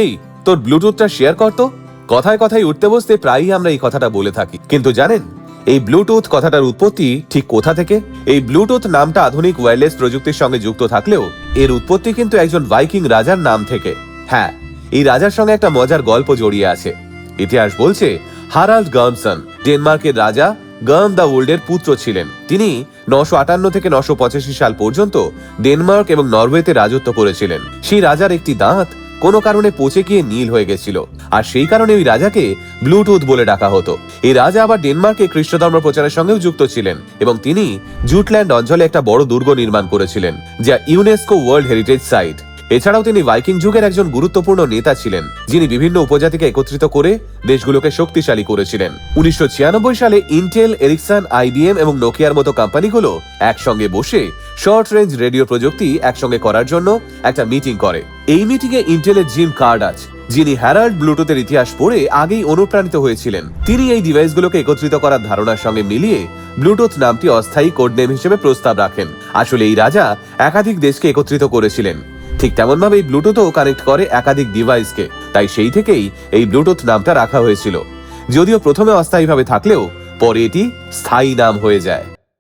এই তোর ব্লুটুথটা শেয়ার কর তো। কথায় কথায় উঠতে বসতে প্রায়ই আমরা এই কথাটা বলে থাকি, কিন্তু জানেন এই ব্লুটুথ কথাটার উৎপত্তি ঠিক কোথা থেকে? এই ব্লুটুথ নামটা আধুনিক ওয়্যারলেস প্রযুক্তির সঙ্গে যুক্ত থাকলেও এর উৎপত্তি কিন্তু একজন ভাইকিং রাজার নাম থেকে। হ্যাঁ, এই রাজার সঙ্গে একটা মজার গল্প জড়িয়ে আছে। ইতিহাস বলছে হারাল্ড গার্মসন ডেনমার্কের রাজা গার্ম দ্য ওল্ডের পুত্র ছিলেন। তিনি 958 থেকে 985 সাল পর্যন্ত ডেনমার্ক এবং নরওয়েতে রাজত্ব করেছিলেন। সেই রাজার একটি দাঁত কোনো কারণে পচে গিয়ে নীল হয়ে গেছিল, আর সেই কারণে ওই রাজাকে ব্লুটুথ বলে ডাকা হতো। এই রাজা আবার ডেনমার্কে খ্রিস্ট ধর্ম প্রচারের সঙ্গেও যুক্ত ছিলেন এবং তিনি জুটল্যান্ড অঞ্চলে একটা বড় দুর্গ নির্মাণ করেছিলেন, যা ইউনেস্কো ওয়ার্ল্ড হেরিটেজ সাইট। এছাড়াও তিনি ভাইকিং যুগের একজন গুরুত্বপূর্ণ নেতা ছিলেন, যিনি বিভিন্ন উপজাতিকে একত্রিত করে দেশগুলোকে শক্তিশালী করেছিলেন। 1996 সালে ইন্টেল, এরিকসন, আইবিএম এবং নোকিয়ার মতো কোম্পানিগুলো একসঙ্গে বসে শর্ট রেঞ্জ রেডিও প্রযুক্তি একসঙ্গে করার জন্য একটা মিটিং করে। এই মিটিংয়ে ইন্টেলের জিম কার্ডাচ, যিনি হ্যারাল্ড ব্লুটুথের ইতিহাস পড়ে আগেই অনুপ্রাণিত হয়েছিলেন, তিনি এই ডিভাইসগুলোকে একত্রিত করার ধারণার সঙ্গে মিলিয়ে ব্লুটুথ নামটি অস্থায়ী কোড নেম হিসেবে প্রস্তাব রাখেন। আসলে এই রাজা একাধিক দেশকে একত্রিত করেছিলেন, ঠিক তেমন ভাবে এই ব্লুটুথও কানেক্ট করে একাধিক ডিভাইসকে, তাই সেই থেকেই এই ব্লুটুথ নামটা রাখা হয়েছিল। যদিও প্রথমে অস্থায়ীভাবে থাকলেও পরে এটি স্থায়ী নাম হয়ে যায়।